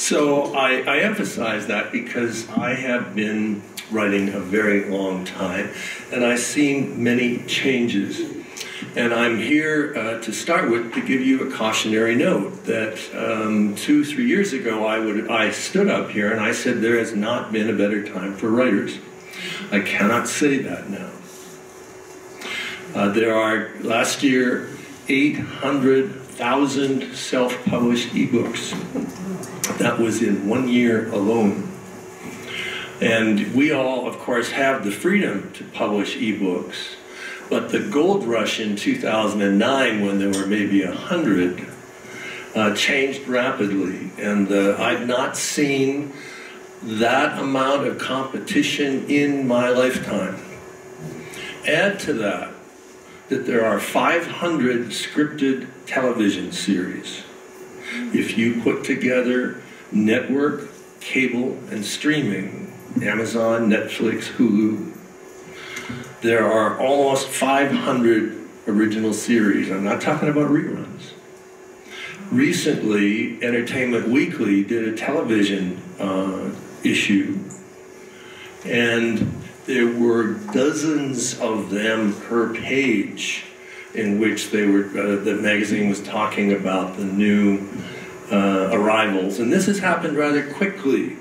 So I emphasize that because I have been writing a very long time, and I've seen many changes. And I'm here to start with to give you a cautionary note that 2-3 years ago I stood up here and I said there has not been a better time for writers. I cannot say that now. There are, last year, 800,000 self-published ebooks. That was in 1 year alone. And we all, of course, have the freedom to publish ebooks. But the gold rush in 2009, when there were maybe 100, changed rapidly. And I've not seen that amount of competition in my lifetime. Add to that there are 500 scripted television series. If you put together network, cable, and streaming, Amazon, Netflix, Hulu, there are almost 500 original series. I'm not talking about reruns. Recently, Entertainment Weekly did a television issue, and there were dozens of them per page in which they were, the magazine was talking about the new arrivals. And this has happened rather quickly.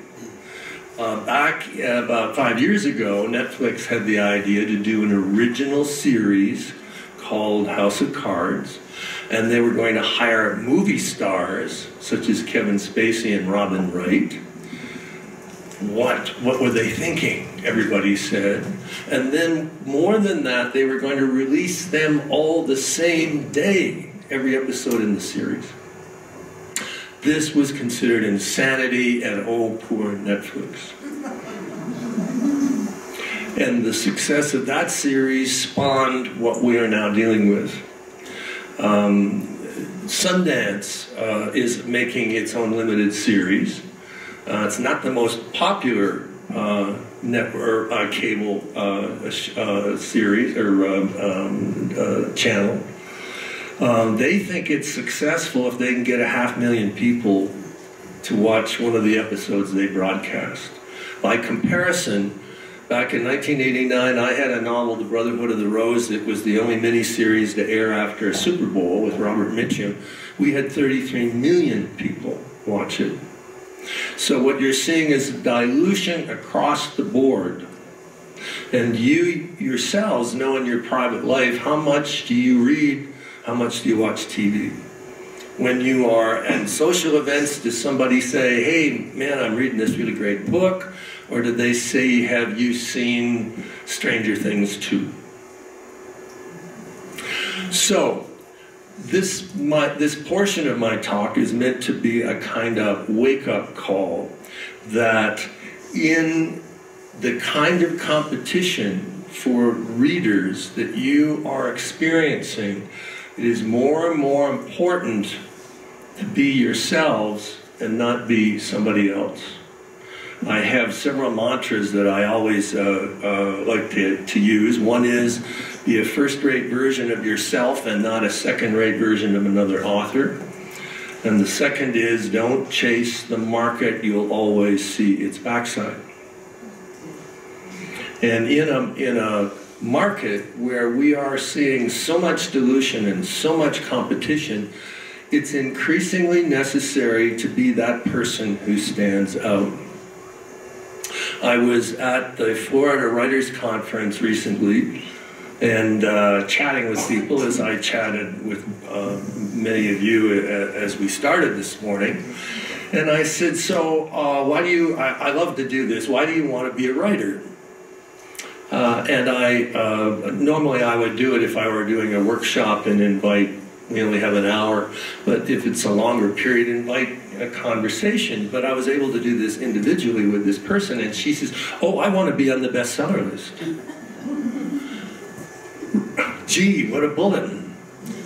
Back about 5 years ago, Netflix had the idea to do an original series called House of Cards, and they were going to hire movie stars such as Kevin Spacey and Robin Wright. What were they thinking? Everybody said. And then more than that, they were going to release them all the same day, every episode in the series. This was considered insanity, and oh, poor Netflix. And the success of that series spawned what we are now dealing with. Sundance is making its own limited series. It's not the most popular network cable series or channel. They think it's successful if they can get 500,000 people to watch one of the episodes they broadcast. By comparison, back in 1989, I had a novel, The Brotherhood of the Rose, that was the only miniseries to air after a Super Bowl with Robert Mitchum. We had 33 million people watch it. So what you're seeing is a dilution across the board. And you yourselves know in your private life, how much do you read, how much do you watch TV? When you are at social events, does somebody say, hey, man, I'm reading this really great book? Or do they say, have you seen Stranger Things 2? So, this portion of my talk is meant to be a kind of wake-up call that in the kind of competition for readers that you are experiencing, it is more and more important to be yourselves and not be somebody else. I have several mantras that I always like to use. One is, be a first-rate version of yourself and not a second-rate version of another author. And the second is, don't chase the market, you'll always see its backside. And in a market where we are seeing so much dilution and so much competition, it's increasingly necessary to be that person who stands out. I was at the Florida Writers Conference recently and chatting with people, as I chatted with many of you as we started this morning. And I said, so why do you, I love to do this, why do you want to be a writer? And normally I would do it if I were doing a workshop and invite, we only have an hour, but if it's a longer period, invite a conversation. But I was able to do this individually with this person, and she says, oh, I want to be on the bestseller list. Gee, what a bulletin.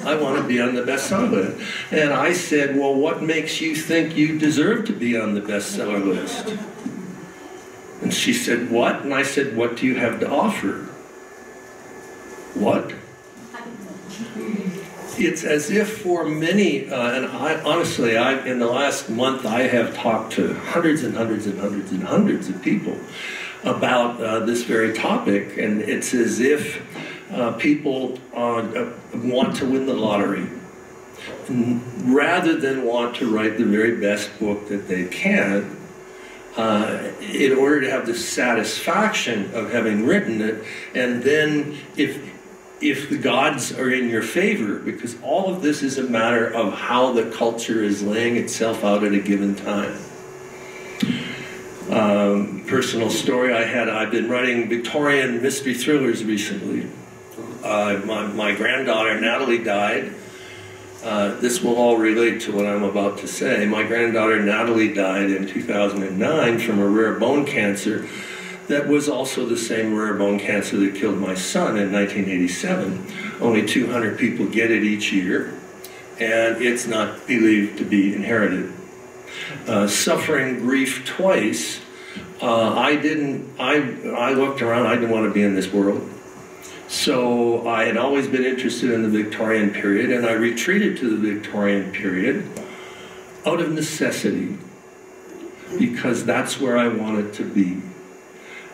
I want to be on the bestseller list. And I said, well, what makes you think you deserve to be on the bestseller list? And she said, what? And I said, what do you have to offer? What? It's as if for many, and honestly, in the last month, I have talked to hundreds and hundreds and hundreds and hundreds of people about this very topic, and it's as if people want to win the lottery rather than want to write the very best book that they can in order to have the satisfaction of having written it, and then if the gods are in your favor, because all of this is a matter of how the culture is laying itself out at a given time. Personal story I've been writing Victorian mystery thrillers recently. My granddaughter Natalie died. This will all relate to what I'm about to say. My granddaughter Natalie died in 2009 from a rare bone cancer that was also the same rare bone cancer that killed my son in 1987. Only 200 people get it each year, and it's not believed to be inherited. Suffering grief twice, I looked around, I didn't want to be in this world. So I had always been interested in the Victorian period, and I retreated to the Victorian period out of necessity, because that's where I wanted to be.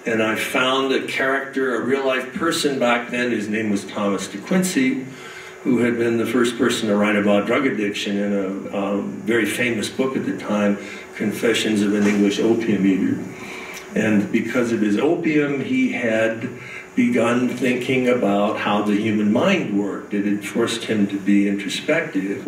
And I found a character, a real-life person back then. His name was Thomas de Quincey, who had been the first person to write about drug addiction in a very famous book at the time, Confessions of an English Opium Eater. And because of his opium, he had begun thinking about how the human mind worked. It had forced him to be introspective.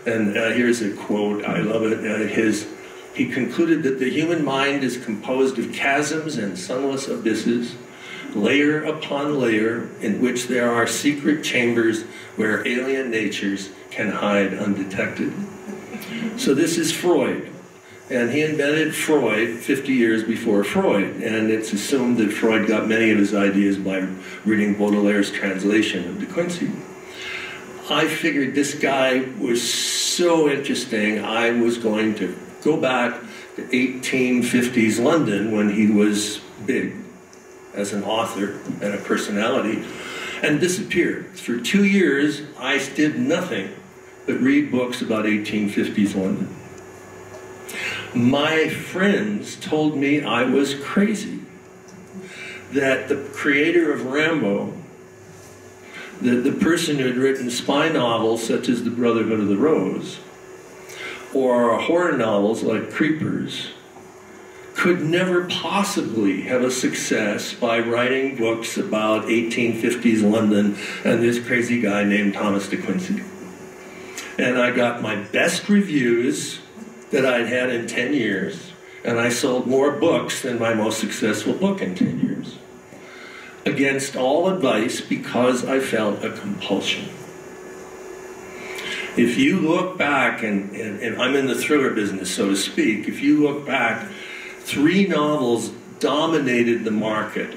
And here's a quote, I love it. He concluded that the human mind is composed of chasms and sunless abysses, layer upon layer, in which there are secret chambers where alien natures can hide undetected. So this is Freud, and he invented Freud 50 years before Freud, and it's assumed that Freud got many of his ideas by reading Baudelaire's translation of De Quincey. I figured this guy was so interesting, I was going to go back to 1850s London when he was big as an author and a personality, and disappeared. For 2 years, I did nothing but read books about 1850s London. My friends told me I was crazy, that the creator of Rambo, the person who had written spy novels such as The Brotherhood of the Rose, or horror novels like Creepers, could never possibly have a success by writing books about 1850s London and this crazy guy named Thomas de Quincey. And I got my best reviews that I'd had in 10 years, and I sold more books than my most successful book in 10 years. Against all advice, because I felt a compulsion. If you look back, and I'm in the thriller business, so to speak, if you look back, 3 novels dominated the market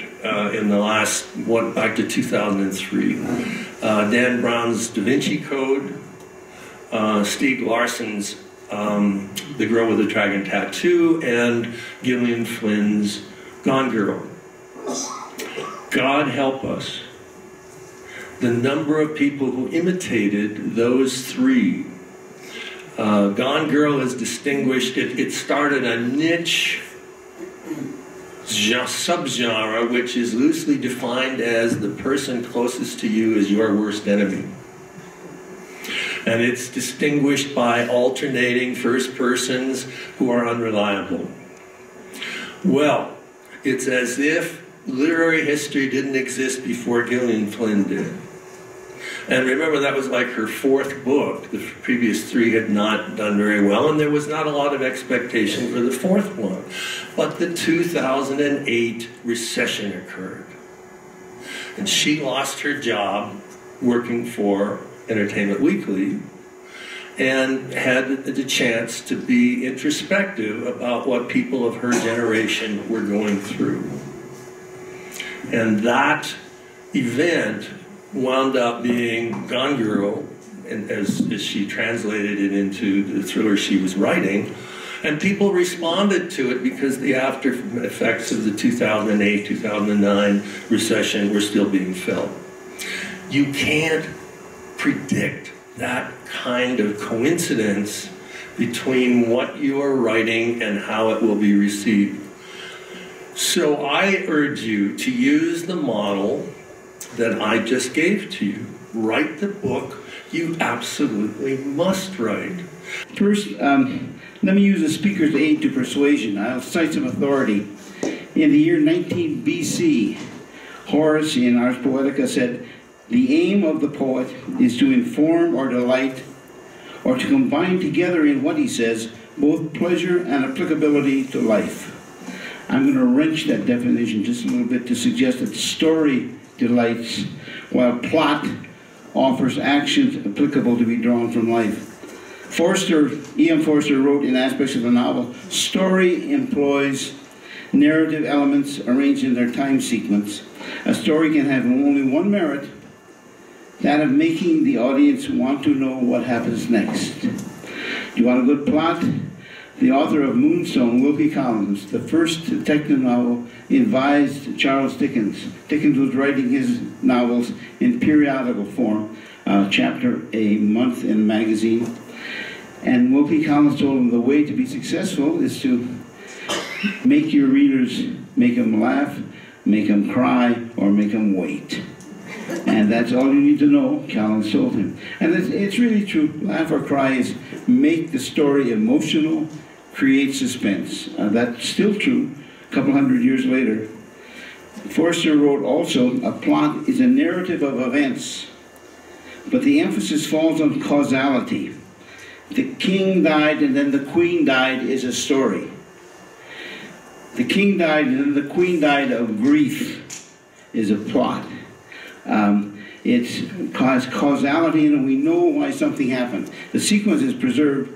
in the last, back to 2003. Dan Brown's Da Vinci Code, Stieg Larsson's The Girl with the Dragon Tattoo, and Gillian Flynn's Gone Girl. God help us. The number of people who imitated those 3. Gone Girl is distinguished, it started a niche subgenre which is loosely defined as the person closest to you is your worst enemy. And it's distinguished by alternating first persons who are unreliable. Well, it's as if literary history didn't exist before Gillian Flynn did. And remember, that was like her 4th book. The previous 3 had not done very well, and there was not a lot of expectation for the 4th one. But the 2008 recession occurred. And she lost her job working for Entertainment Weekly, and had the chance to be introspective about what people of her generation were going through. And that event wound up being Gone Girl, and as she translated it into the thriller she was writing, and people responded to it because the after effects of the 2008-2009 recession were still being felt. You can't predict that kind of coincidence between what you are writing and how it will be received. So I urge you to use the model that I just gave to you. Write the book you absolutely must write. First, let me use a speaker's aid to persuasion. I'll cite some authority. In the year 19 BC, Horace in Ars Poetica said, "The aim of the poet is to inform or delight, or to combine together in what he says, both pleasure and applicability to life." I'm going to wrench that definition just a little bit to suggest that story delights, while plot offers actions applicable to be drawn from life. E.M. Forster wrote in aspects of the novel, "Story employs narrative elements arranged in their time sequence. A story can have only one merit, that of making the audience want to know what happens next." Do you want a good plot? The author of Moonstone, Wilkie Collins, the first detective novel, advised Charles Dickens. Dickens was writing his novels in periodical form, chapter a month in a magazine. And Wilkie Collins told him the way to be successful is to make your readers, make them laugh, make them cry, or make them wait. And that's all you need to know, Collins told him. And it's really true. Laugh or cry is make the story emotional, create suspense. That's still true a couple hundred years later. Forster wrote also, "A plot is a narrative of events, but the emphasis falls on causality. The king died and then the queen died is a story. The king died and then the queen died of grief is a plot." It's causality, and we know why something happened. The sequence is preserved.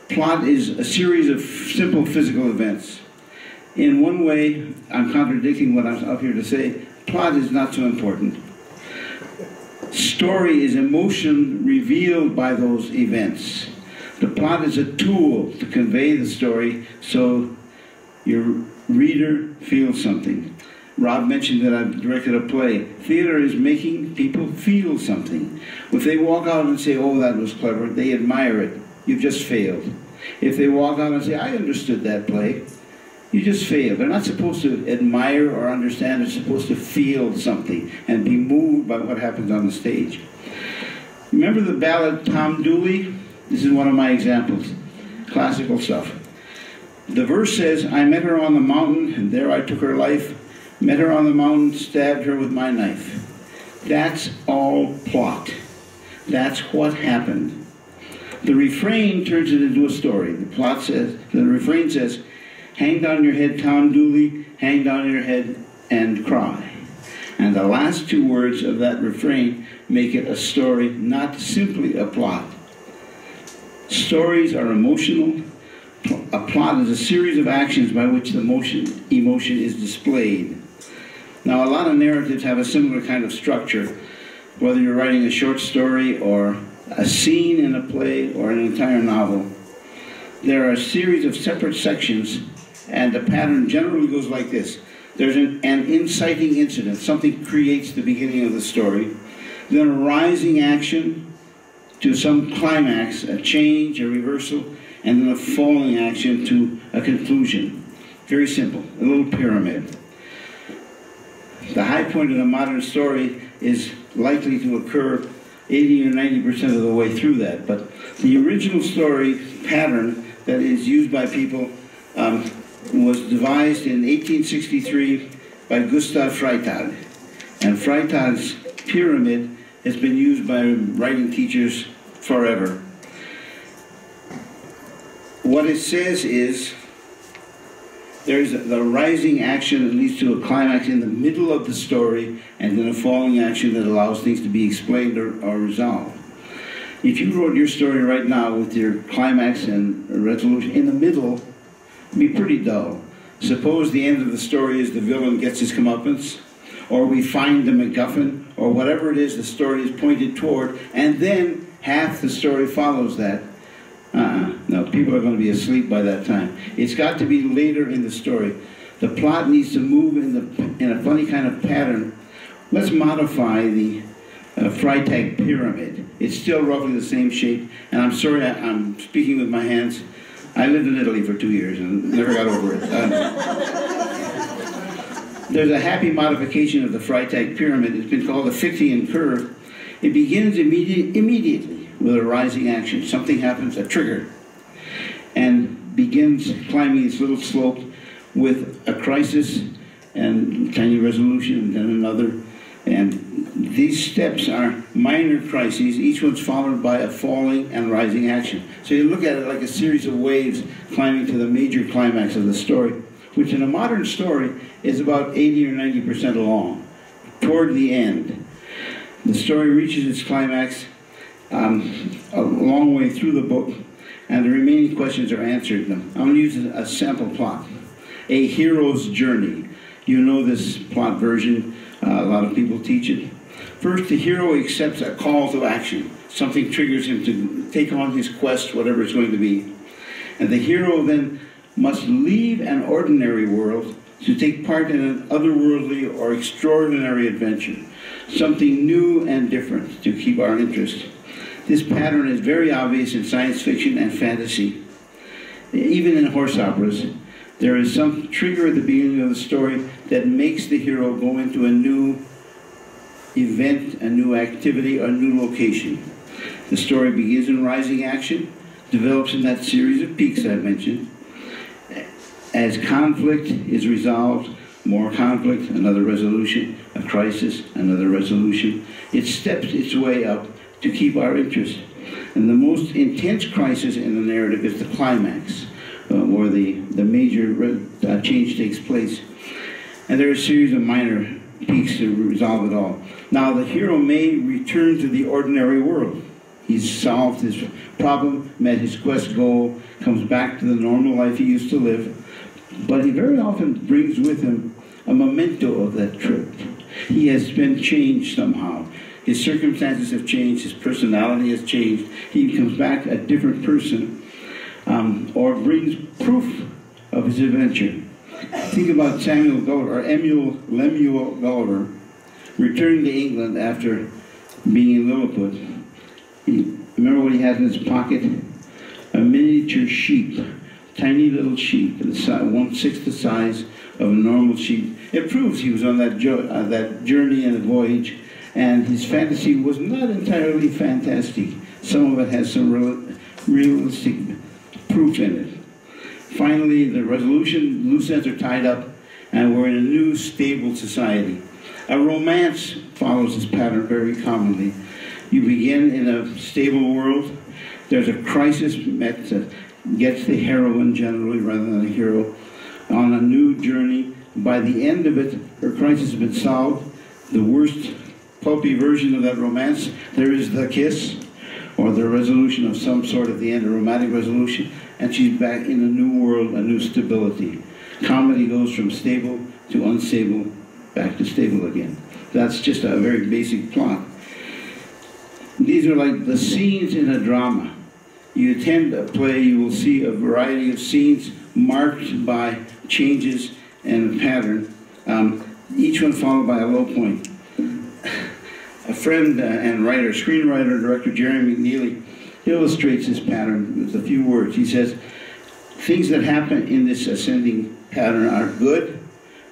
Plot is a series of simple physical events. In one way, I'm contradicting what I'm up here to say. Plot is not so important. Story is emotion revealed by those events. The plot is a tool to convey the story so your reader feels something. Rob mentioned that I've directed a play. Theater is making people feel something. If they walk out and say, "Oh, that was clever," they admire it. You've just failed. If they walk out and say, "I understood that play," you just failed. They're not supposed to admire or understand. They're supposed to feel something and be moved by what happens on the stage. Remember the ballad Tom Dooley? This is one of my examples. Classical stuff. The verse says, "I met her on the mountain, and there I took her life. Met her on the mountain, stabbed her with my knife." That's all plot. That's what happened. The refrain turns it into a story. The refrain says, "Hang down your head, Tom Dooley, hang down your head and cry." And the last two words of that refrain make it a story, not simply a plot. Stories are emotional. A plot is a series of actions by which the emotion is displayed. Now, a lot of narratives have a similar kind of structure, whether you're writing a short story or a scene in a play or an entire novel. There are a series of separate sections, and the pattern generally goes like this. There's an inciting incident. Something creates the beginning of the story. Then a rising action to some climax, a change, a reversal, and then a falling action to a conclusion. Very simple, a little pyramid. The high point of the modern story is likely to occur 80 or 90% of the way through that. But the original story pattern that is used by people was devised in 1863 by Gustav Freytag. And Freytag's pyramid has been used by writing teachers forever. What it says is, there's the rising action that leads to a climax in the middle of the story, and then a falling action that allows things to be explained or resolved. If you wrote your story right now with your climax and resolution in the middle, it'd be pretty dull. Suppose the end of the story is the villain gets his comeuppance, or we find the MacGuffin, or whatever it is the story is pointed toward, and then half the story follows that. No, people are going to be asleep by that time. It's got to be later in the story. The plot needs to move in a funny kind of pattern. Let's modify the Freytag pyramid. It's still roughly the same shape, and I'm sorry I'm speaking with my hands. I lived in Italy for 2 years and never got over it. There's a happy modification of the Freytag pyramid. It's been called the Fichtean curve. It begins immediately with a rising action. Something happens, a trigger, and begins climbing this little slope with a crisis and tiny resolution, and then another. And these steps are minor crises, each one's followed by a falling and rising action. So you look at it like a series of waves climbing to the major climax of the story, which in a modern story is about 80 or 90% along. Toward the end, the story reaches its climax a long way through the book, and the remaining questions are answered. I'm going to use a sample plot. A hero's journey. You know this plot version. A lot of people teach it. First, the hero accepts a call to action. Something triggers him to take on his quest, whatever it's going to be. And the hero then must leave an ordinary world to take part in an otherworldly or extraordinary adventure. Something new and different to keep our interest. This pattern is very obvious in science fiction and fantasy. Even in horse operas, there is some trigger at the beginning of the story that makes the hero go into a new event, a new activity, or a new location. The story begins in rising action, develops in that series of peaks I mentioned. As conflict is resolved, more conflict, another resolution, a crisis, another resolution. It steps its way up to keep our interest. And the most intense crisis in the narrative is the climax, where the major change takes place. And there are a series of minor peaks to resolve it all. Now, the hero may return to the ordinary world. He's solved his problem, met his quest goal, comes back to the normal life he used to live, but he very often brings with him a memento of that trip. He has been changed somehow. His circumstances have changed, his personality has changed. He comes back a different person, or brings proof of his adventure. Think about Samuel Gulliver, or Lemuel Gulliver, returning to England after being in Lilliput. Remember what he had in his pocket? A miniature sheep, tiny little sheep, 1/6 the size of a normal sheep. It proves he was on that journey and voyage, and his fantasy was not entirely fantastic. Some of it has some realistic proof in it. Finally, the resolution, loose ends are tied up, and we're in a new, stable society. A romance follows this pattern very commonly. You begin in a stable world. There's a crisis met that gets the heroine generally, rather than the hero, on a new journey. By the end of it, her crisis has been solved. The worst pulpy version of that romance, there is the kiss, or the resolution of some sort at the end, a romantic resolution, and she's back in a new world, a new stability. Comedy goes from stable to unstable, back to stable again. That's just a very basic plot. These are like the scenes in a drama. You attend a play, you will see a variety of scenes marked by changes and pattern, each one followed by a low point. A friend and writer, screenwriter, director Jerry McNeely illustrates this pattern with a few words. He says, things that happen in this ascending pattern are good,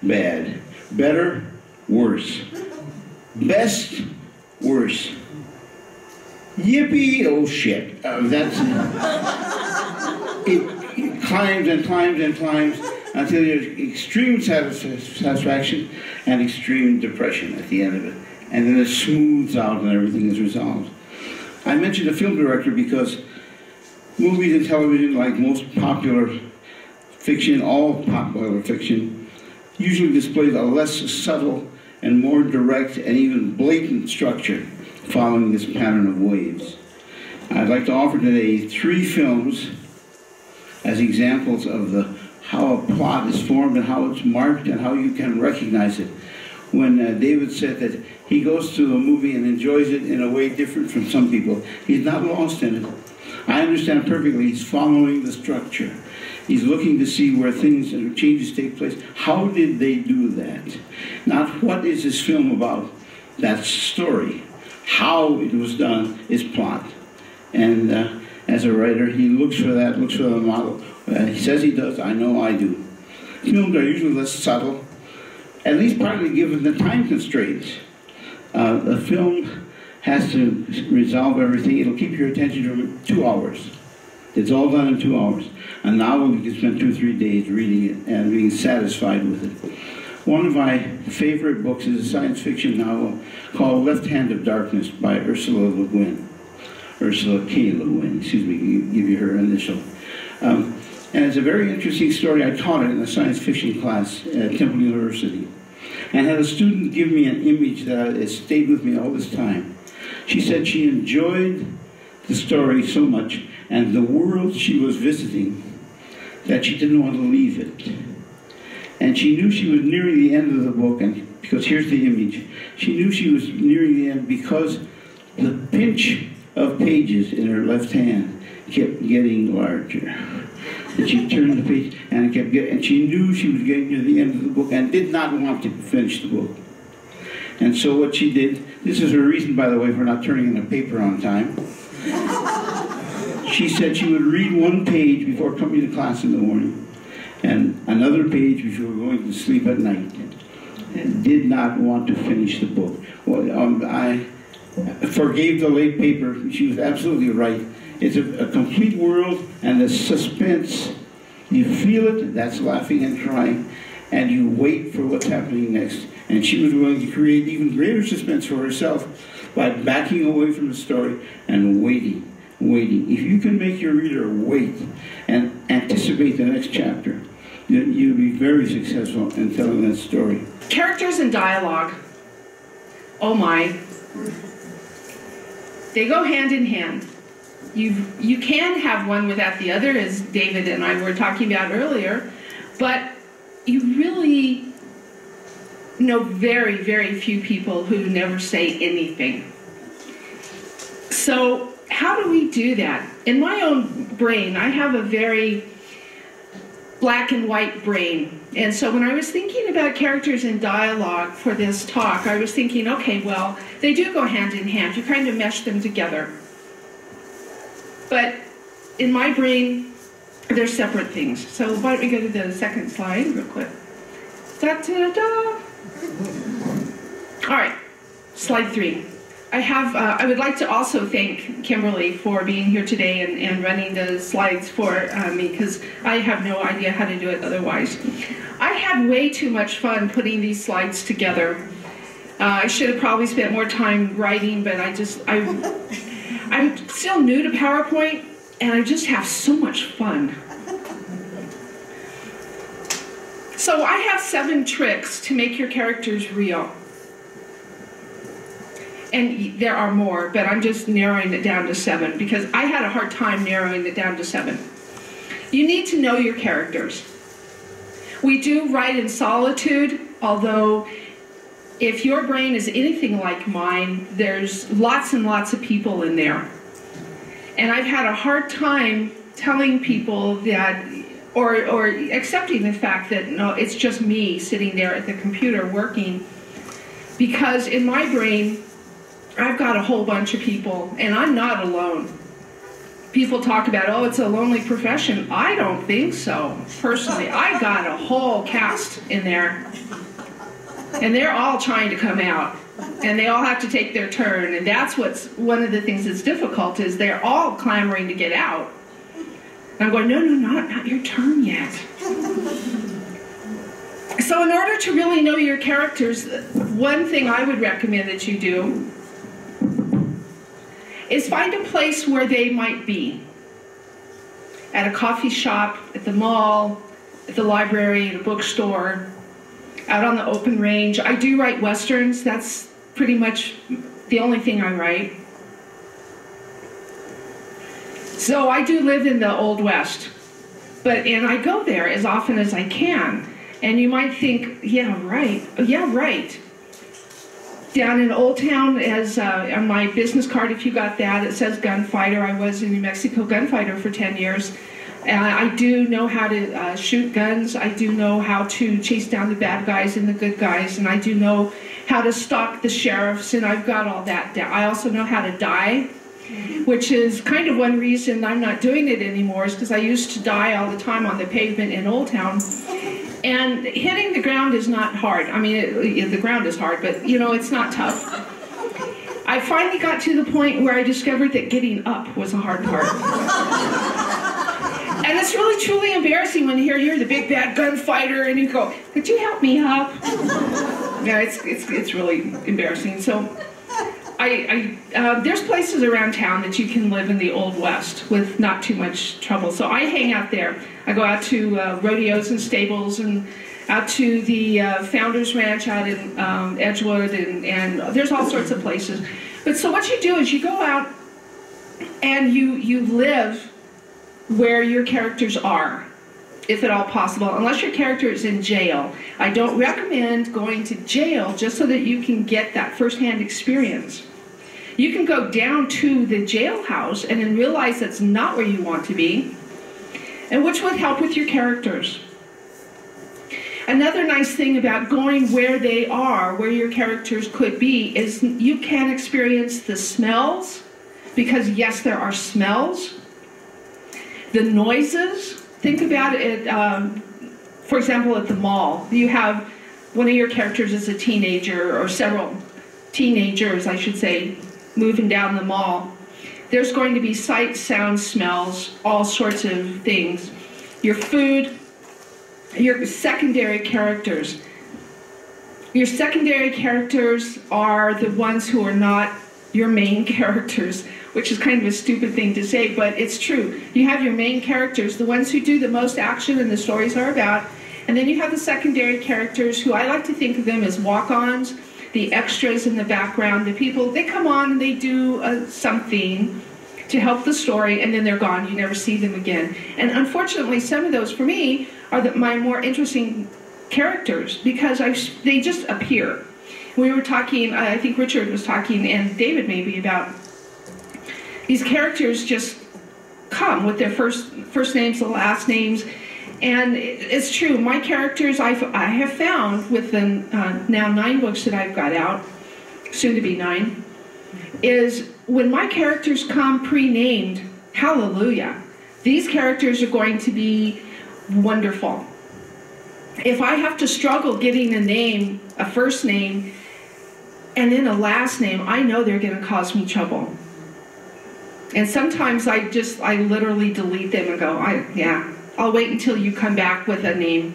bad, better, worse, best, worse. Yippee, oh shit. It climbs and climbs and climbs until there's extreme satisfaction and extreme depression at the end of it. And then it smooths out and everything is resolved. I mentioned a film director because movies and television, like most popular fiction, all popular fiction, usually displays a less subtle and more direct and even blatant structure following this pattern of waves. I'd like to offer today 3 films as examples of how a plot is formed and how it's marked and how you can recognize it. When David said that he goes to a movie and enjoys it in a way different from some people, he's not lost in it. I understand perfectly. He's following the structure. He's looking to see where things and changes take place. How did they do that? Not what is this film about? That's story. how it was done is plot. And as a writer, he looks for that, looks for the model. He says he does, I know I do. Films are usually less subtle, at least partly given the time constraints. A film has to resolve everything. It'll keep your attention for 2 hours. It's all done in 2 hours. A novel, you can spend 2 or 3 days reading it and being satisfied with it. One of my favorite books is a science fiction novel called Left Hand of Darkness by Ursula K. Le Guin, excuse me, give you her initial. And it's a very interesting story. I taught it in a science fiction class at Temple University. And had a student give me an image that has stayed with me all this time. She said she enjoyed the story so much and the world she was visiting that she didn't want to leave it. And she knew she was nearing the end of the book, and because here's the image. She knew she was nearing the end because the pinch of pages in her left hand kept getting larger. And she turned the page, and it kept getting, and she knew she was getting to the end of the book and did not want to finish the book. And so what she did, this is her reason, by the way, for not turning in a paper on time. She said she would read 1 page before coming to class in the morning, and another page before going to sleep at night, and did not want to finish the book. Well, I forgave the late paper. She was absolutely right. It's a complete world, and the suspense, you feel it, that's laughing and crying, and you wait for what's happening next. And she was willing to create even greater suspense for herself by backing away from the story and waiting. If you can make your reader wait and anticipate the next chapter, then you'll be very successful in telling that story. Characters and dialogue. Oh my. They go hand in hand. You can have one without the other, as David and I were talking about earlier, but you really know very, very few people who never say anything. So how do we do that? In my own brain, I have a very black and white brain. And so when I was thinking about characters and dialogue for this talk, I was thinking, okay, well, they do go hand in hand. You kind of mesh them together. But in my brain, they're separate things. So why don't we go to the second slide real quick. Da-da-da. All right, slide 3. I would like to also thank Kimberly for being here today and running the slides for me, because I have no idea how to do it otherwise. I had way too much fun putting these slides together. I should have probably spent more time writing, but I'm still new to PowerPoint, and I just have so much fun. So I have 7 tricks to make your characters real. And there are more, but I'm just narrowing it down to 7 because I had a hard time narrowing it down to 7. You need to know your characters. We do write in solitude, although if your brain is anything like mine, there's lots and lots of people in there. And I've had a hard time telling people that, or accepting the fact that, no, it's just me sitting there at the computer working. Because in my brain, I've got a whole bunch of people, and I'm not alone. People talk about, oh, it's a lonely profession. I don't think so, personally. I got a whole cast in there, and they're all trying to come out, and they all have to take their turn, and that's what's one of the things that's difficult, is they're all clamoring to get out. And I'm going, no, not your turn yet. So in order to really know your characters, one thing I would recommend that you do is find a place where they might be. At a coffee shop, at the mall, at the library, at a bookstore, out on the open range. I do write Westerns. That's pretty much the only thing I write. So I do live in the Old West, and I go there as often as I can. And you might think, yeah, right. Yeah, right. Down in Old Town, as on my business card, if you got that, it says gunfighter. I was a New Mexico gunfighter for 10 years. I do know how to shoot guns. I do know how to chase down the bad guys and the good guys, and I do know how to stalk the sheriffs, and I've got all that down. I also know how to die, which is kind of one reason I'm not doing it anymore, is because I used to die all the time on the pavement in Old Town. And hitting the ground is not hard. I mean, the ground is hard, but you know, it's not tough. I finally got to the point where I discovered that getting up was a hard part. And it's really truly embarrassing when you're the big bad gunfighter and you go, could you help me up? Yeah, it's really embarrassing. So there's places around town that you can live in the Old West with not too much trouble. So I hang out there. I go out to rodeos and stables and out to the Founders Ranch out in Edgewood, and there's all sorts of places. But so what you do is you go out and you live where your characters are, if at all possible, unless your character is in jail. I don't recommend going to jail just so that you can get that firsthand experience. You can go down to the jailhouse and then realize that's not where you want to be, and which would help with your characters. Another nice thing about going where they are, where your characters could be, is you can experience the smells, because yes, there are smells. The noises, think about it, for example, at the mall. You have one of your characters is a teenager, or several teenagers, I should say, moving down the mall. There's going to be sights, sounds, smells, all sorts of things. Your food, your secondary characters. Your secondary characters are the ones who are not your main characters, which is kind of a stupid thing to say, but it's true. You have your main characters, the ones who do the most action and the stories are about, and then you have the secondary characters who I like to think of them as walk-ons, the extras in the background, the people, they come on and they do something to help the story, and then they're gone. You never see them again. And unfortunately, some of those, for me, are my more interesting characters, because they just appear. We were talking, I think Richard was talking, and David maybe, about these characters just come with their first names, the last names, and it's true. My characters, I have found with the now 9 books that I've got out, soon to be 9, is when my characters come pre-named, hallelujah, these characters are going to be wonderful. If I have to struggle getting a name, a first name, and then a last name, I know they're going to cause me trouble. And sometimes I literally delete them and go, I'll wait until you come back with a name,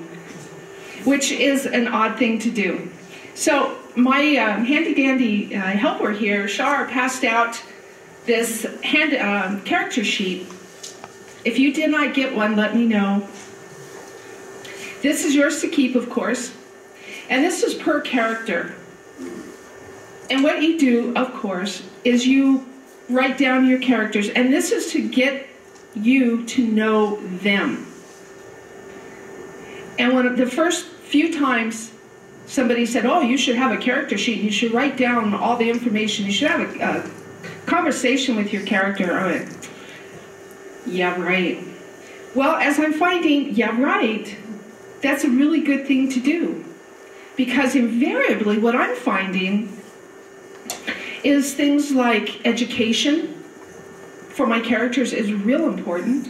which is an odd thing to do. So my handy-dandy helper here, Shar, passed out this character sheet. If you did not get one, let me know. This is yours to keep, of course. And this is per character. And what you do, of course, is you write down your characters. And this is to get you to know them. And when the first few times somebody said, oh, you should have a character sheet, you should write down all the information, you should have a conversation with your character. I went, yeah, right. Well, as I'm finding, yeah, right, that's a really good thing to do. Because invariably what I'm finding is things like education for my characters is real important.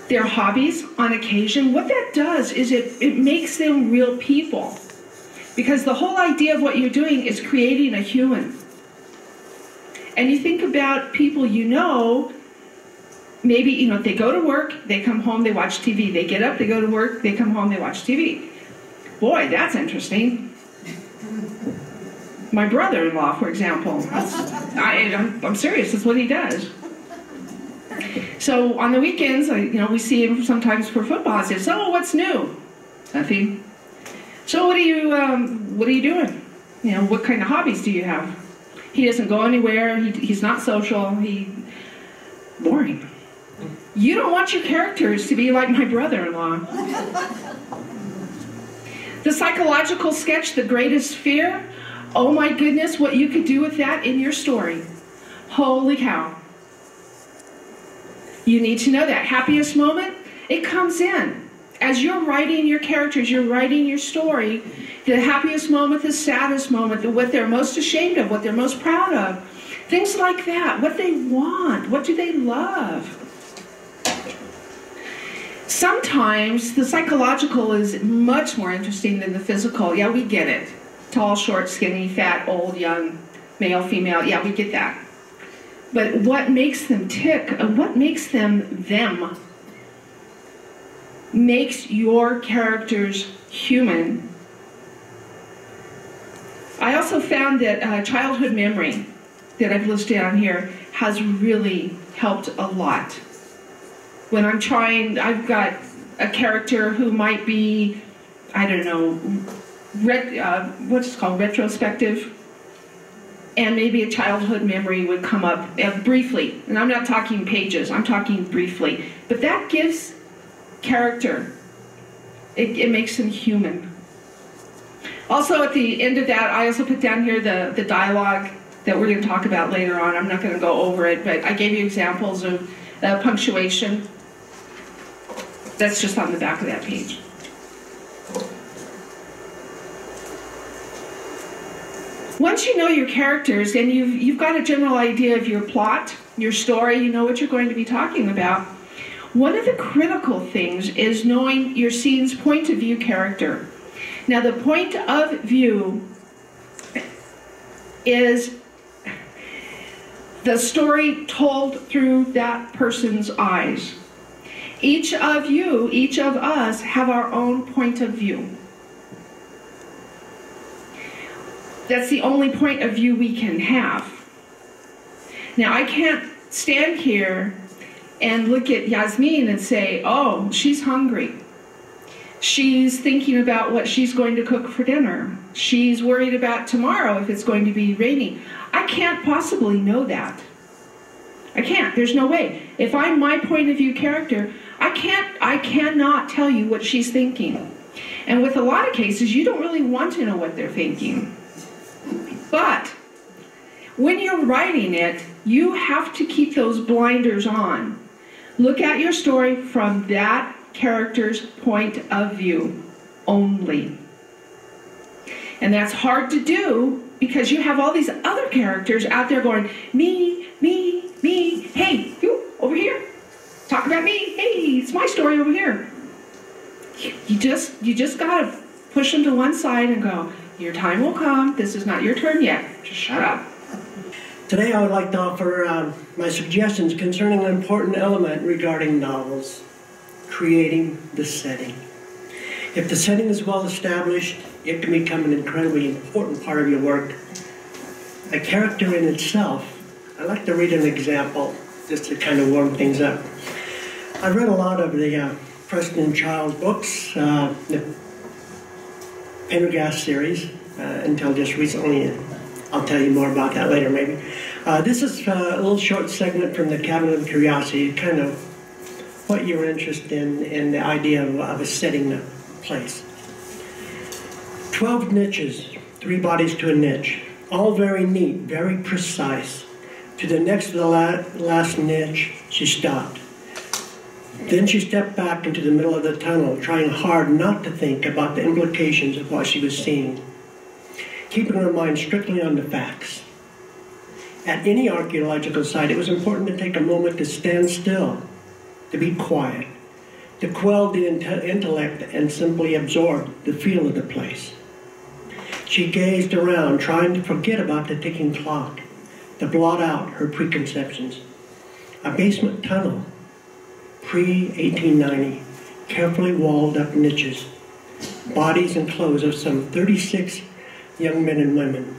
Their hobbies on occasion, what that does is it makes them real people. Because the whole idea of what you're doing is creating a human. And you think about people you know, maybe, they go to work, they come home, they watch TV. They get up, they go to work, they come home, they watch TV. Boy, that's interesting. My brother-in-law, for example, I'm serious, that's what he does. So on the weekends, we see him sometimes for football. I say, so what's new? Nothing. So what are you doing? What kind of hobbies do you have? He doesn't go anywhere. He's not social. Boring. You don't want your characters to be like my brother-in-law. The psychological sketch, The Greatest Fear. Oh my goodness, what you could do with that in your story. Holy cow. You need to know that. Happiest moment, it comes in. As you're writing your characters, you're writing your story, the happiest moment, the saddest moment, what they're most ashamed of, what they're most proud of, things like that, what they want, what do they love. Sometimes the psychological is much more interesting than the physical. Yeah, we get it. Tall, short, skinny, fat, old, young, male, female. Yeah, we get that. But what makes them tick, what makes them them, makes your characters human. I also found that childhood memory that I've listed on here has really helped a lot. When I'm trying, I've got a character who might be, I don't know, what's it called, retrospective, and maybe a childhood memory would come up briefly, and I'm not talking pages, I'm talking briefly, but that gives character, it makes them human. Also at the end of that, I also put down here the dialogue that we're going to talk about later on. I'm not going to go over it, but I gave you examples of punctuation. That's just on the back of that page. Once you know your characters and you've got a general idea of your plot, your story, you know what you're going to be talking about, one of the critical things is knowing your scene's point of view character. Now, the point of view is the story told through that person's eyes. Each of you, each of us, have our own point of view. That's the only point of view we can have. Now, I can't stand here and look at Yasmin and say, oh, she's hungry. She's thinking about what she's going to cook for dinner. She's worried about tomorrow if it's going to be rainy. I can't possibly know that. I can't. There's no way. If I'm my point of view character, I cannot tell you what she's thinking. And with a lot of cases, you don't really want to know what they're thinking. But when you're writing it, you have to keep those blinders on. Look at your story from that character's point of view only. And that's hard to do because you have all these other characters out there going, me, me, me, hey, you, over here, talk about me, hey, it's my story over here. You just gotta push them to one side and go, your time will come, this is not your turn yet, just shut up. Today I would like to offer my suggestions concerning an important element regarding novels, creating the setting. If the setting is well established, it can become an incredibly important part of your work. A character in itself, I'd like to read an example just to kind of warm things up. I read a lot of the Preston Childs books, the Pendergast series, until just recently. I'll tell you more about that later, maybe. This is a little short segment from the Cabinet of Curiosity, kind of what you're interested in and the idea of a setting a place. 12 niches, 3 bodies to a niche, all very neat, very precise. To the next to the last niche, she stopped. Then she stepped back into the middle of the tunnel, trying hard not to think about the implications of what she was seeing, keeping her mind strictly on the facts. At any archaeological site, it was important to take a moment to stand still, to be quiet, to quell the intellect and simply absorb the feel of the place. She gazed around, trying to forget about the ticking clock, to blot out her preconceptions. A basement tunnel, pre-1890, carefully walled up niches, bodies and clothes of some 36 young men and women.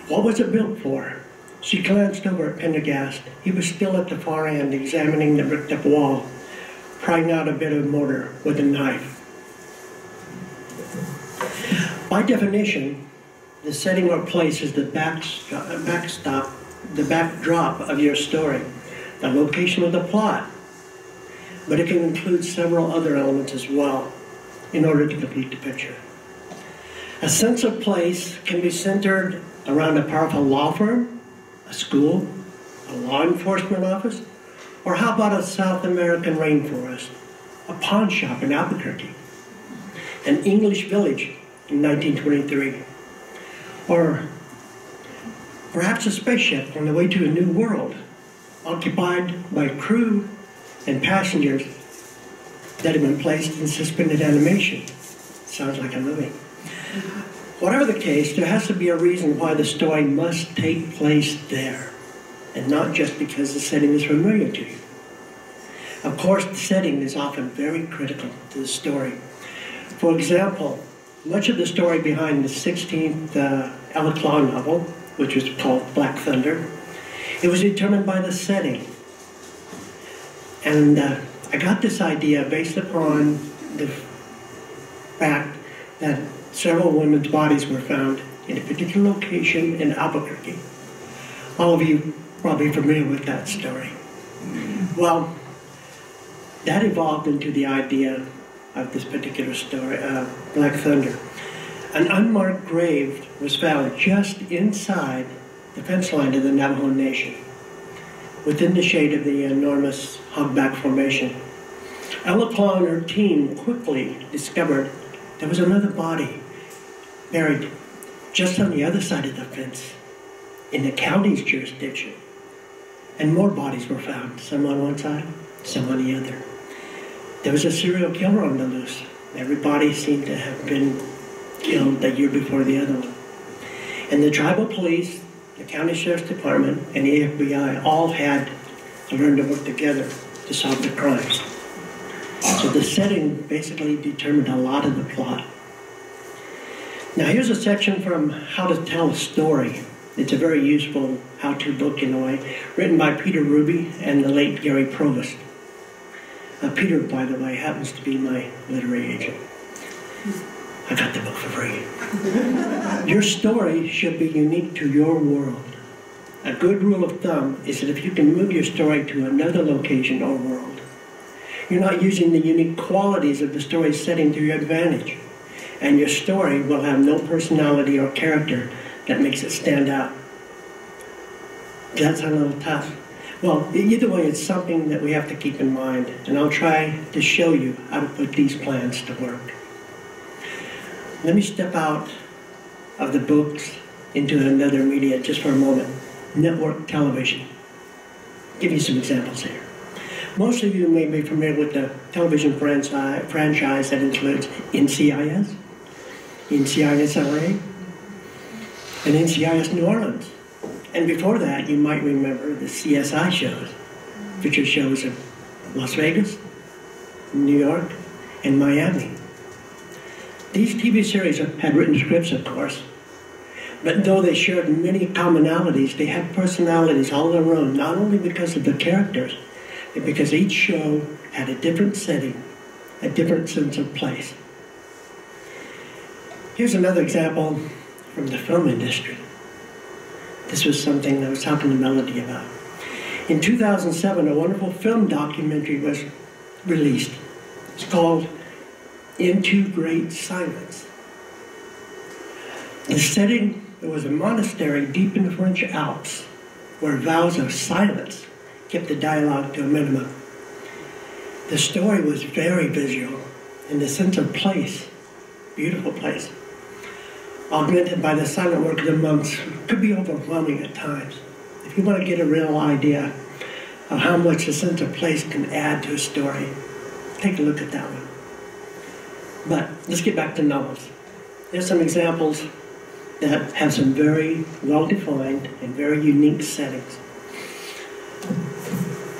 What was it built for? She glanced over at Pendergast. He was still at the far end, examining the bricked-up wall, prying out a bit of mortar with a knife. By definition, the setting or place is the backdrop of your story, the location of the plot. But it can include several other elements as well in order to complete the picture. A sense of place can be centered around a powerful law firm, a school, a law enforcement office, Or how about a South American rainforest, a pawn shop in Albuquerque, an English village in 1923, or perhaps a spaceship on the way to a new world, occupied by crew and passengers that have been placed in suspended animation. Sounds like a movie. Whatever the case, there has to be a reason why the story must take place there, and not just because the setting is familiar to you. Of course, the setting is often very critical to the story. For example, much of the story behind the 16th Ella Claw novel, which was called Black Thunder, it was determined by the setting. And I got this idea based upon the fact that several women's bodies were found in a particular location in Albuquerque. All of you probably familiar with that story. Well, that evolved into the idea of this particular story, Black Thunder. An unmarked grave was found just inside the fence line of the Navajo Nation, within the shade of the enormous Hogback Formation. Ella Claw and her team quickly discovered there was another body buried just on the other side of the fence, in the county's jurisdiction. And more bodies were found, some on one side, some on the other. There was a serial killer on the loose. Every body seemed to have been killed the year before the other one. And the tribal police, the county sheriff's department, and the FBI all had to learn to work together to solve the crimes. So the setting basically determined a lot of the plot. Now here's a section from How to Tell a Story. It's a very useful how-to book in a way, written by Peter Ruby and the late Gary Provost. Peter, by the way, happens to be my literary agent. I got the book for free. Your story should be unique to your world. A good rule of thumb is that if you can move your story to another location or world, you're not using the unique qualities of the story's setting to your advantage, and your story will have no personality or character that makes it stand out. That's a little tough. Well, either way, it's something that we have to keep in mind, and I'll try to show you how to put these plans to work. Let me step out of the books into another media just for a moment. Network television. Give you some examples here. Most of you may be familiar with the television franchise that includes NCIS, NCIS LA, and NCIS New Orleans. And before that, you might remember the CSI shows, feature shows in Las Vegas, New York, and Miami. These TV series had written scripts, of course, but though they shared many commonalities, they had personalities all their own, not only because of the characters, but because each show had a different setting, a different sense of place. Here's another example from the film industry. This was something I was talking to Melody about. In 2007, a wonderful film documentary was released. It's called Into Great Silence. The setting was a monastery deep in the French Alps, where vows of silence kept the dialogue to a minimum. The story was very visual, and the sense of place, beautiful place, augmented by the silent work of the monks, could be overwhelming at times. If you want to get a real idea of how much a sense of place can add to a story, take a look at that one. But let's get back to novels. There's some examples that have some very well-defined and very unique settings.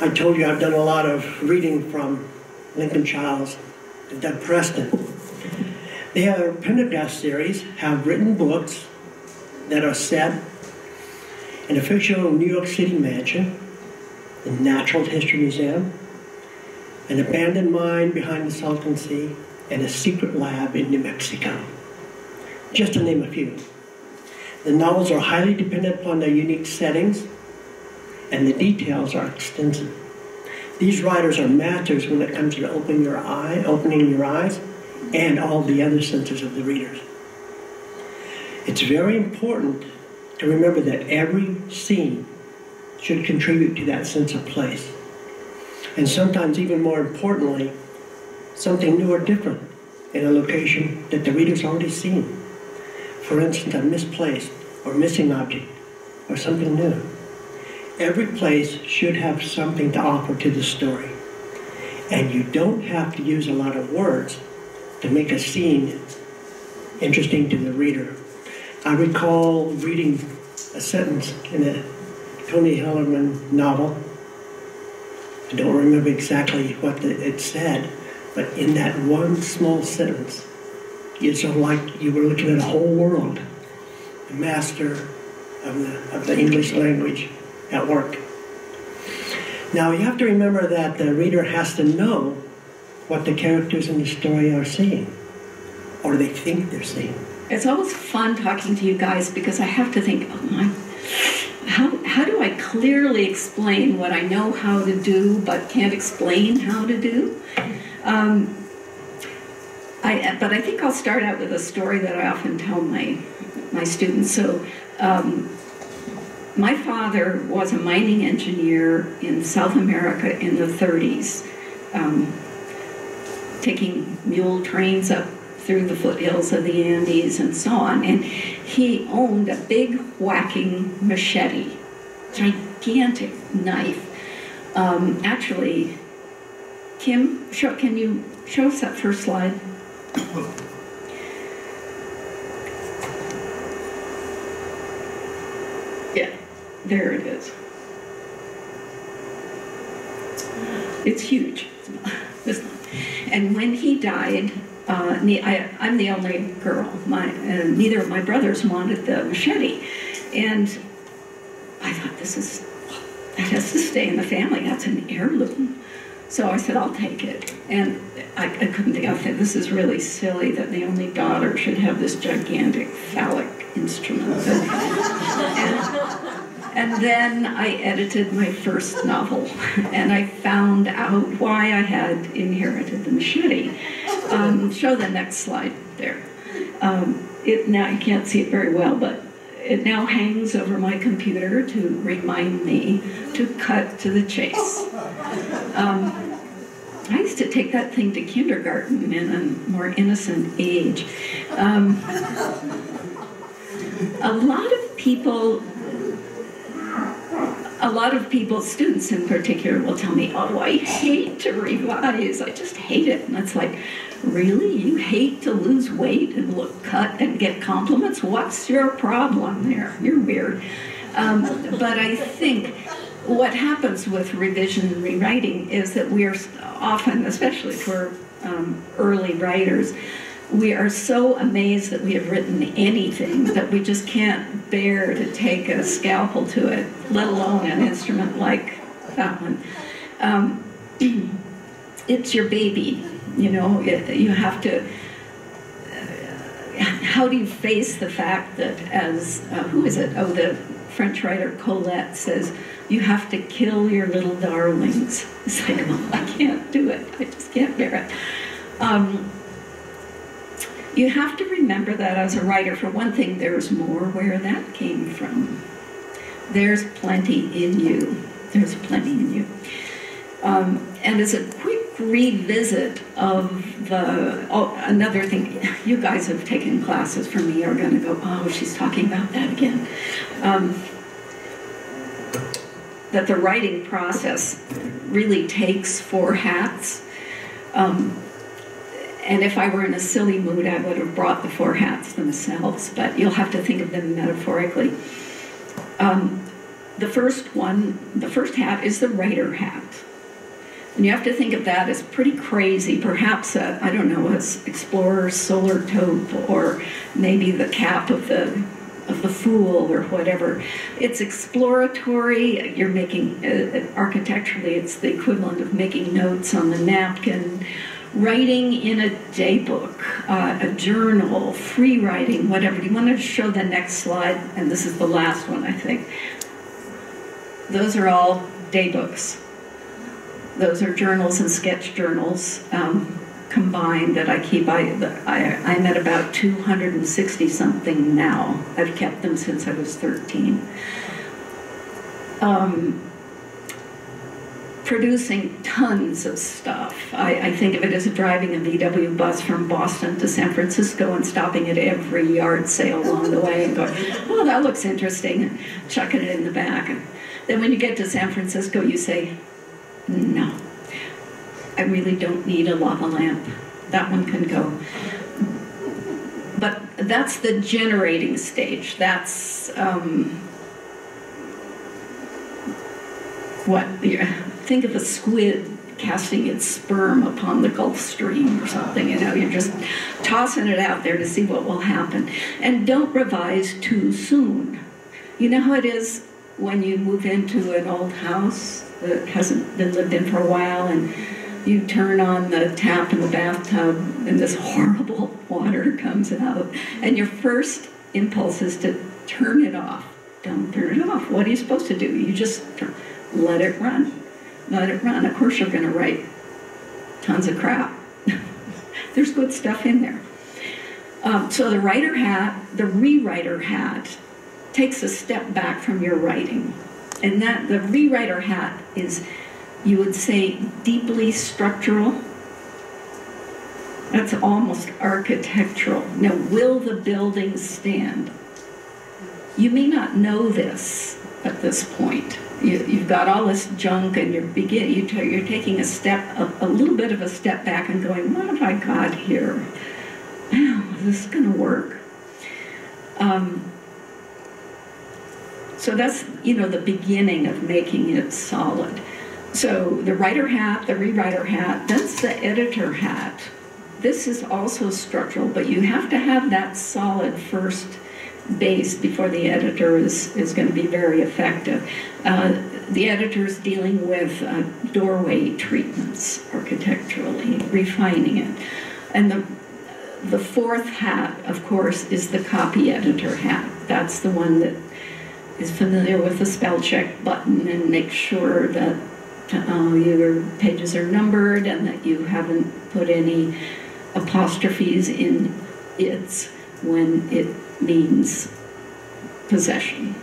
I told you I've done a lot of reading from Lincoln Childs and Doug Preston. Their Pendergast series have written books that are set in a fictional New York City mansion, the Natural History Museum, an abandoned mine behind the Salton Sea, and a secret lab in New Mexico, just to name a few. The novels are highly dependent upon their unique settings, and the details are extensive. These writers are masters when it comes to opening your eyes, and all the other senses of the readers. It's very important to remember that every scene should contribute to that sense of place. And sometimes, even more importantly, something new or different in a location that the reader's already seen. For instance, a misplaced or missing object or something new. Every place should have something to offer to the story. And you don't have to use a lot of words to make a scene interesting to the reader. I recall reading a sentence in a Tony Hellerman novel. I don't remember exactly what it said, but in that one small sentence, it's sort of like you were looking at a whole world, the master of the English language at work. Now you have to remember that the reader has to know what the characters in the story are seeing, or they think they're seeing. It's always fun talking to you guys because I have to think, oh my, how do I clearly explain what I know how to do but can't explain how to do? But I think I'll start out with a story that I often tell my students. So my father was a mining engineer in South America in the 30s, taking mule trains up through the foothills of the Andes and so on. And he owned a big whacking machete, gigantic knife. Actually, Kim, can you show us that first slide? Yeah, there it is. It's huge. And when he died, I'm the only girl. Neither of my brothers wanted the machete. And I thought, that has to stay in the family. That's an heirloom. So I said, I'll take it. And I couldn't think, I said, this is really silly that the only daughter should have this gigantic phallic instrument. And then I edited my first novel, and I found out why I had inherited the machete. Show the next slide there. Now you can't see it very well, but it now hangs over my computer to remind me to cut to the chase. I used to take that thing to kindergarten in a more innocent age. A lot of people, students in particular, will tell me, oh, I hate to revise. I just hate it. And it's like, really? You hate to lose weight and look cut and get compliments? What's your problem there? You're weird. But I think what happens with revision and rewriting is that we are often, especially for early writers, we are so amazed that we have written anything that we just can't bear to take a scalpel to it, let alone an instrument like that one. It's your baby, you know. You have to. How do you face the fact that, as who is it? Oh, the French writer Colette says, you have to kill your little darlings. It's like, well, I can't do it. I just can't bear it. You have to remember that as a writer, for one thing, there's more where that came from. There's plenty in you. There's plenty in you. And as a quick revisit of another thing, you guys have taken classes from me are going to go, oh, she's talking about that again. That the writing process really takes 4 hats. And if I were in a silly mood, I would have brought the 4 hats themselves, but you'll have to think of them metaphorically. The first hat is the writer hat. And you have to think of that as pretty crazy, perhaps I don't know, as Explorer's solar taupe, or maybe the cap of the fool, or whatever. It's exploratory. You're making, architecturally, it's the equivalent of making notes on the napkin, writing in a daybook, a journal, free writing, whatever. Do you want to show the next slide? And this is the last one, I think. Those are all daybooks. Those are journals and sketch journals combined that I keep. I'm at about 260 something now. I've kept them since I was 13. producing tons of stuff. I think of it as driving a VW bus from Boston to San Francisco and stopping at every yard sale along the way and going, oh, that looks interesting, and chucking it in the back. And then when you get to San Francisco, you say, no, I really don't need a lava lamp. That one can go. But that's the generating stage. That's think of a squid casting its sperm upon the Gulf Stream or something. You're just tossing it out there to see what will happen. And don't revise too soon. You know how it is when you move into an old house that hasn't been lived in for a while, and you turn on the tap in the bathtub and this horrible water comes out, and your first impulse is to turn it off. Don't turn it off. What are you supposed to do? You just let it run. Let it run. Of course you're going to write tons of crap. There's good stuff in there. So the writer hat, the rewriter hat, takes a step back from your writing. And that the rewriter hat is, you would say, deeply structural. That's almost architectural. Now, will the building stand? You may not know this at this point. You've got all this junk, and you're taking a little bit of a step back and going, what have I got here? Is this going to work? So that's, the beginning of making it solid. So the writer hat, the rewriter hat, that's the editor hat. This is also structural, but you have to have that solid first base before the editor is going to be very effective. The editor's dealing with doorway treatments architecturally, refining it. And the fourth hat, of course, is the copy editor hat. That's the one that is familiar with the spell check button and makes sure that your pages are numbered and that you haven't put any apostrophes in its when it means possession.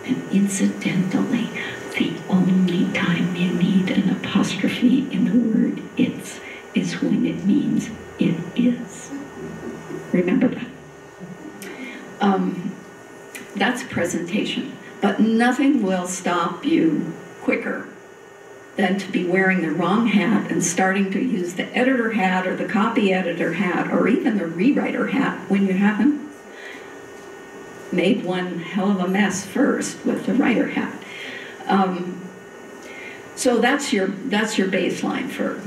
And incidentally, the only time you need an apostrophe in the word its is when it means it is. Remember that. That's presentation. But nothing will stop you quicker than to be wearing the wrong hat and starting to use the editor hat or the copy editor hat or even the rewriter hat when you haven't made one hell of a mess first with the writer hat. So that's your baseline for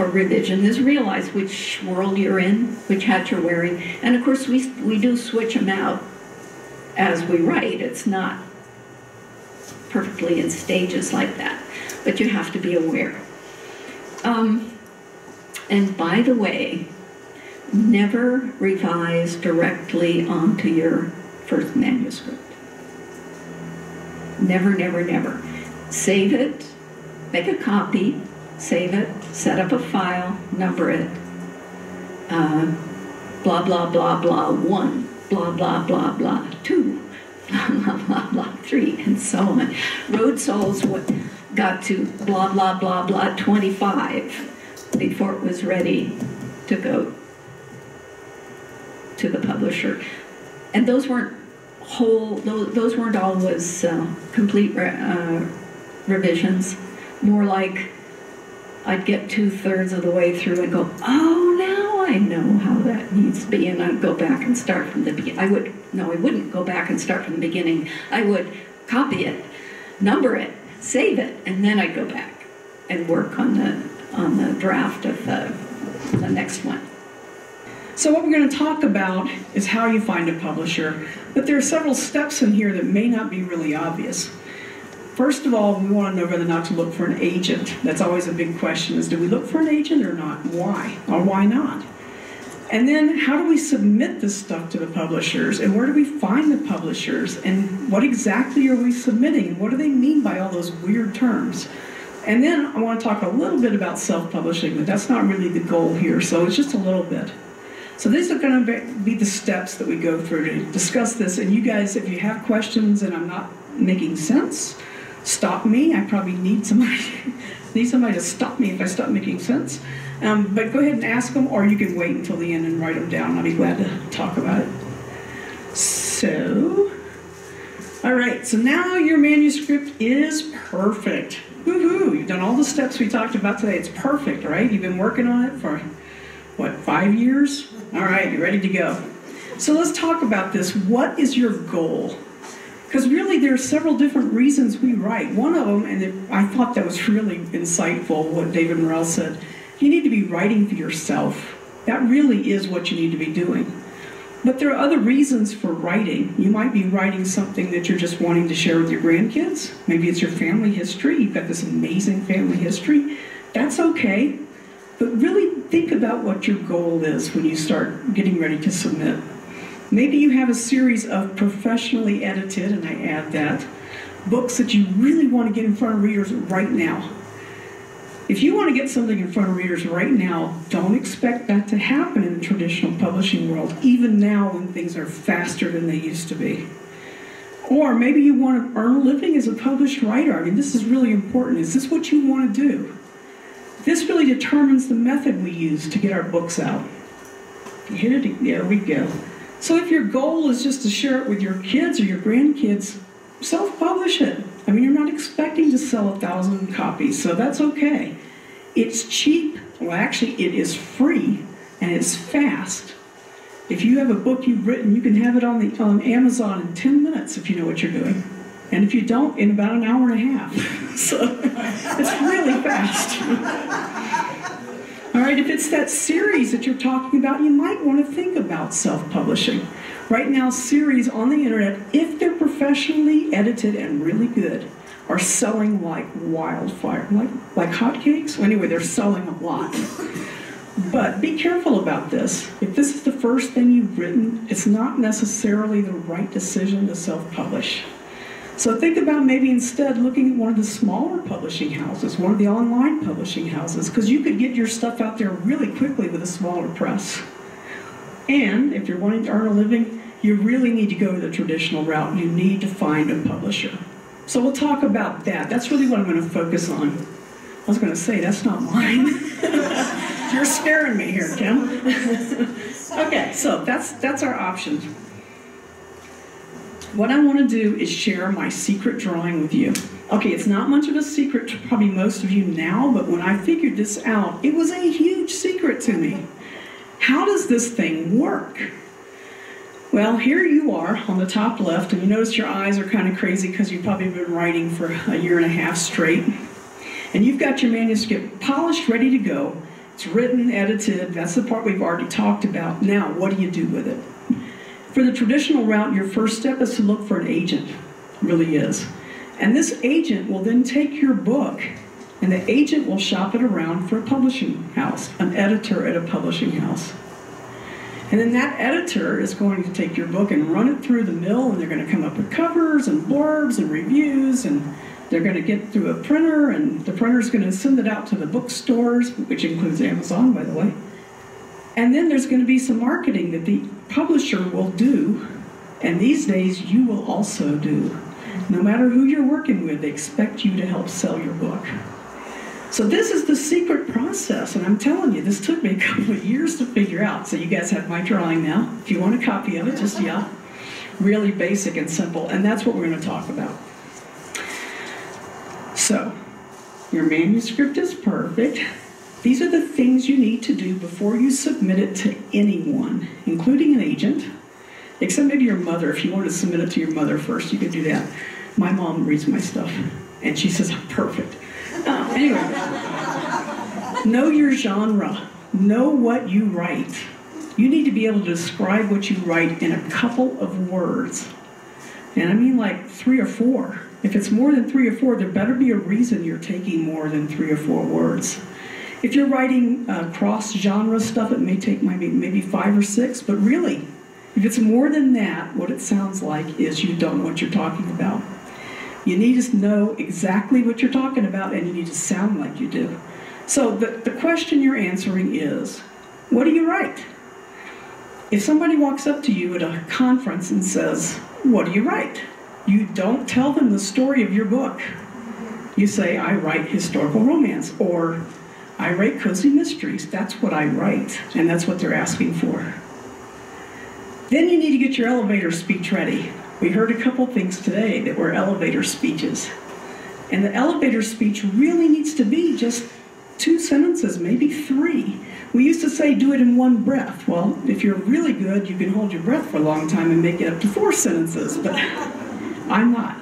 revision, is realize which world you're in, which hat you're wearing. And of course we do switch them out as we write. It's not perfectly in stages like that, but you have to be aware. And by the way, never revise directly onto your first manuscript. Never, never, never. Save it, make a copy, save it, set up a file, number it, blah, blah, blah, blah, 1, blah, blah, blah, blah, 2, blah, blah, blah, blah, 3, and so on. Road Souls got to blah, blah, blah, blah, 25 before it was ready to go to the publisher. And those weren't those weren't always complete revisions. More like I'd get 2/3 of the way through and go, oh, now I know how that needs to be, and I'd go back and start from the beginning. I wouldn't go back and start from the beginning. I would copy it, number it, save it, and then I'd go back and work on the draft of the next one. So what we're going to talk about is how you find a publisher, but there are several steps in here that may not be really obvious. First of all, we want to know whether or not to look for an agent. That's always a big question, is do we look for an agent or not? Why? Or why not? And then how do we submit this stuff to the publishers, and where do we find the publishers, and what exactly are we submitting, and what do they mean by all those weird terms? And then I want to talk a little bit about self-publishing, but that's not really the goal here, so it's just a little bit. So these are going to be the steps that we go through to discuss this. And you guys, if you have questions and I'm not making sense, stop me. I probably need somebody Need somebody to stop me if I stop making sense. But go ahead and ask them, or you can wait until the end and write them down. I'll be glad to talk about it. So, all right, so now your manuscript is perfect. Woohoo! You've done all the steps we talked about today. It's perfect, right? You've been working on it for, what, 5 years? All right, you're ready to go. So let's talk about this. What is your goal? Because really there are several different reasons we write. One of them, and I thought that was really insightful, what David Morrell said, you need to be writing for yourself. That really is what you need to be doing. But there are other reasons for writing. You might be writing something that you're just wanting to share with your grandkids. Maybe it's your family history. You've got this amazing family history. That's okay. But really think about what your goal is when you start getting ready to submit. Maybe you have a series of professionally edited, and I add that, books that you really want to get in front of readers right now. If you want to get something in front of readers right now, don't expect that to happen in the traditional publishing world, even now when things are faster than they used to be. Or maybe you want to earn a living as a published writer. I mean, this is really important. Is this what you want to do? This really determines the method we use to get our books out. There we go. So if your goal is just to share it with your kids or your grandkids, self-publish it. I mean, you're not expecting to sell 1,000 copies, so that's okay. It's cheap. Well, actually, it is free, and it's fast. If you have a book you've written, you can have it on Amazon in 10 minutes if you know what you're doing. And if you don't, in about an hour and a half. So it's really fast. All right, if it's that series that you're talking about, you might want to think about self-publishing. Right now, series on the internet, if they're professionally edited and really good, are selling like wildfire, like hotcakes. Well, anyway, they're selling a lot. But be careful about this. If this is the first thing you've written, it's not necessarily the right decision to self-publish. So think about maybe instead looking at one of the smaller publishing houses, one of the online publishing houses, because you could get your stuff out there really quickly with a smaller press. And if you're wanting to earn a living, you really need to go to the traditional route. You need to find a publisher. So we'll talk about that. That's really what I'm going to focus on. I was going to say, that's not mine. You're scaring me here, Kim. Okay, so that's our options. What I want to do is share my secret drawing with you. Okay, it's not much of a secret to probably most of you now, but when I figured this out, it was a huge secret to me. How does this thing work? Well, here you are on the top left, and you notice your eyes are kind of crazy because you've probably been writing for 1.5 years straight. And you've got your manuscript polished, ready to go. It's written, edited. That's the part we've already talked about. Now, what do you do with it? For the traditional route, your first step is to look for an agent. It really is. And this agent will then take your book, and the agent will shop it around for a publishing house, an editor at a publishing house. And then that editor is going to take your book and run it through the mill, and they're going to come up with covers and blurbs and reviews, and they're going to get through a printer, and the printer's going to send it out to the bookstores, which includes Amazon, by the way. And then there's going to be some marketing that the publisher will do, and these days you will also do. No matter who you're working with, they expect you to help sell your book. So this is the secret process, and I'm telling you, this took me a couple of years to figure out. So you guys have my drawing now. If you want a copy of it, just yeah, really basic and simple, and that's what we're going to talk about. So, your manuscript is perfect. These are the things you need to do before you submit it to anyone, including an agent, except maybe your mother. If you want to submit it to your mother first, you could do that. My mom reads my stuff, and she says I'm perfect. Anyway, know your genre. Know what you write. You need to be able to describe what you write in a couple of words. And I mean like 3 or 4. If it's more than 3 or 4, there better be a reason you're taking more than 3 or 4 words. If you're writing cross-genre stuff, it may take maybe 5 or 6, but really, if it's more than that, what it sounds like is you don't know what you're talking about. You need to know exactly what you're talking about, and you need to sound like you do. So the question you're answering is, what do you write? If somebody walks up to you at a conference and says, what do you write? You don't tell them the story of your book. You say, I write historical romance, or I write cozy mysteries. That's what I write, and that's what they're asking for. Then you need to get your elevator speech ready. We heard a couple things today that were elevator speeches. And the elevator speech really needs to be just 2 sentences, maybe 3. We used to say do it in 1 breath. Well, if you're really good, you can hold your breath for a long time and make it up to 4 sentences, but I'm not.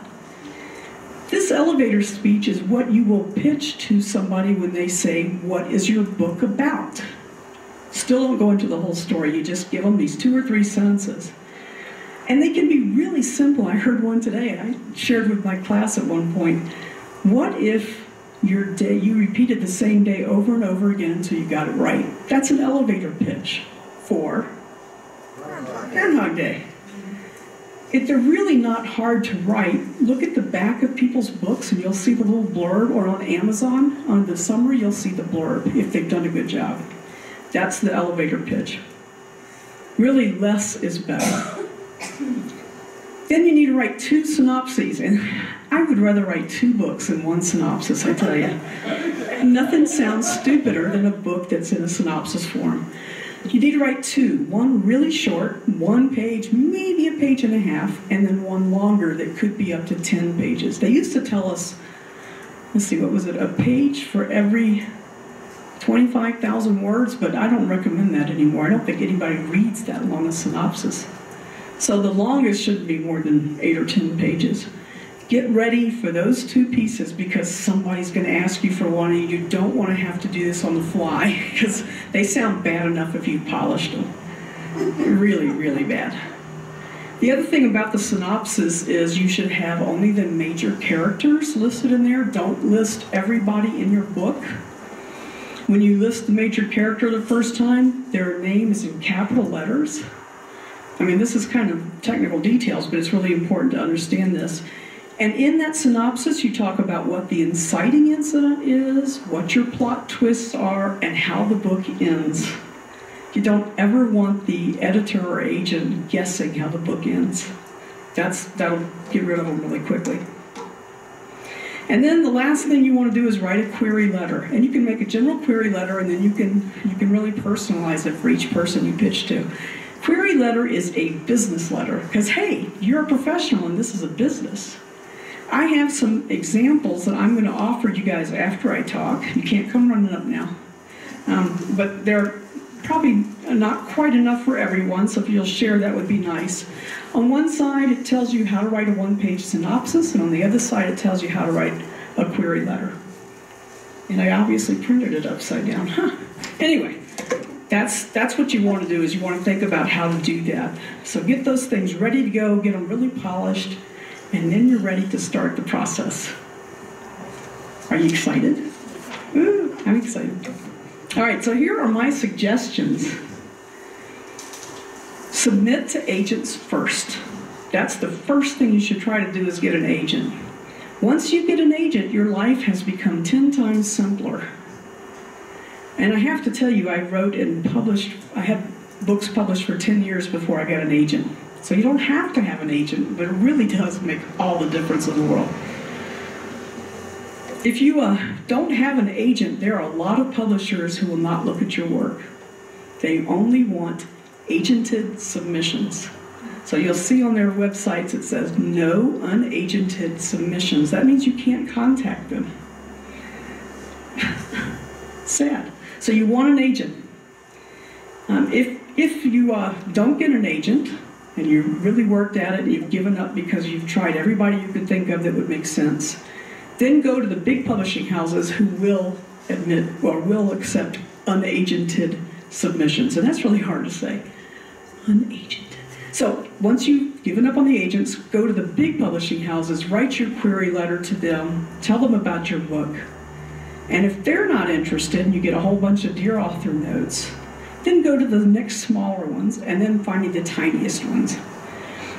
This elevator speech is what you will pitch to somebody when they say, what is your book about? Still don't go into the whole story. You just give them these 2 or 3 sentences. And they can be really simple. I heard one today. I shared with my class at one point. What if your day, you repeated the same day over and over again until you got it right? That's an elevator pitch for Groundhog Day. If they're really not hard to write, look at the back of people's books and you'll see the little blurb, or on Amazon, on the summary, you'll see the blurb if they've done a good job. That's the elevator pitch. Really, less is better. Then you need to write 2 synopses, and I would rather write 2 books than 1 synopsis, I tell you. Nothing sounds stupider than a book that's in a synopsis form. You need to write 2, one really short, 1 page, maybe a page and a half, and then one longer that could be up to 10 pages. They used to tell us, let's see, what was it, a page for every 25,000 words, but I don't recommend that anymore. I don't think anybody reads that long a synopsis. So the longest shouldn't be more than 8 or 10 pages. Get ready for those 2 pieces because somebody's going to ask you for one and you don't want to have to do this on the fly because they sound bad enough if you've polished them. Really, really bad. The other thing about the synopsis is you should have only the major characters listed in there. Don't list everybody in your book. When you list the major character the first time, their name is in capital letters. I mean, this is kind of technical details, but it's really important to understand this. And in that synopsis, you talk about what the inciting incident is, what your plot twists are, and how the book ends. You don't ever want the editor or agent guessing how the book ends. That'll get rid of them really quickly. And then the last thing you want to do is write a query letter. And you can make a general query letter, and then you can really personalize it for each person you pitch to. Query letter is a business letter, because hey, you're a professional and this is a business. I have some examples that I'm going to offer you guys after I talk. You can't come running up now. But they're probably not quite enough for everyone, so if you'll share, that would be nice. On one side, it tells you how to write a 1-page synopsis, and on the other side, it tells you how to write a query letter. And I obviously printed it upside down. Anyway, that's what you want to do, is you want to think about how to do that. So get those things ready to go, get them really polished, and then you're ready to start the process. Are you excited? Ooh, I'm excited. All right, so here are my suggestions. Submit to agents first. That's the first thing you should try to do, is get an agent. Once you get an agent, your life has become 10 times simpler. And I have to tell you, I wrote and published, I had books published for 10 years before I got an agent. So you don't have to have an agent, but it really does make all the difference in the world. If you don't have an agent, there are a lot of publishers who will not look at your work. They only want agented submissions. So you'll see on their websites it says no unagented submissions. That means you can't contact them. Sad. So you want an agent. If you don't get an agent, and you really worked at it and you've given up because you've tried everybody you could think of that would make sense, then go to the big publishing houses who will admit or will accept unagented submissions. And that's really hard to say. Unagented. So once you've given up on the agents, go to the big publishing houses, write your query letter to them, tell them about your book. And if they're not interested and you get a whole bunch of Dear Author notes, then go to the next smaller ones and then finding the tiniest ones.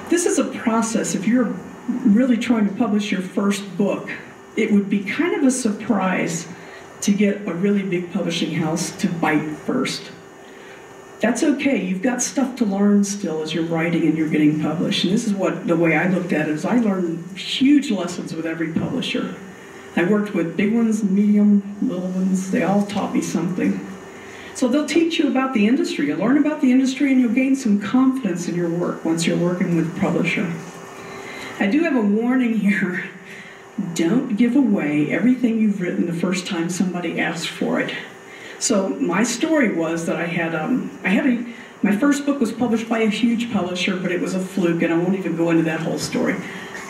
This is a process. If you're really trying to publish your first book, it would be kind of a surprise to get a really big publishing house to bite first. That's okay. You've got stuff to learn still as you're writing and you're getting published. And this is the way I looked at it, is I learned huge lessons with every publisher. I worked with big ones, medium, little ones. They all taught me something. So they'll teach you about the industry. You'll learn about the industry and you'll gain some confidence in your work once you're working with a publisher. I do have a warning here. Don't give away everything you've written the first time somebody asks for it. So my story was that my first book was published by a huge publisher, but it was a fluke, and I won't even go into that whole story.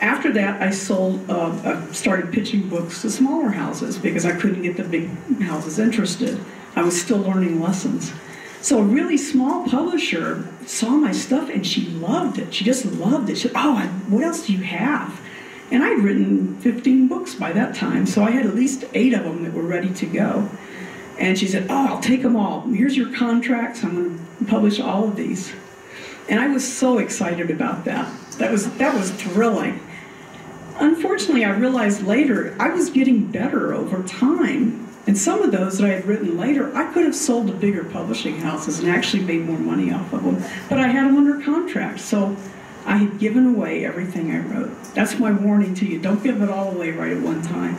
After that, I started pitching books to smaller houses because I couldn't get the big houses interested. I was still learning lessons. So a really small publisher saw my stuff and she loved it. She just loved it. She said, "Oh, what else do you have?" And I'd written 15 books by that time, so I had at least 8 of them that were ready to go. And she said, "Oh, I'll take them all. Here's your contracts. I'm going to publish all of these." And I was so excited about that. That was thrilling. Unfortunately, I realized later I was getting better over time. And some of those that I had written later, I could have sold to bigger publishing houses and actually made more money off of them. But I had them under contract, so I had given away everything I wrote. That's my warning to you. Don't give it all away right at one time.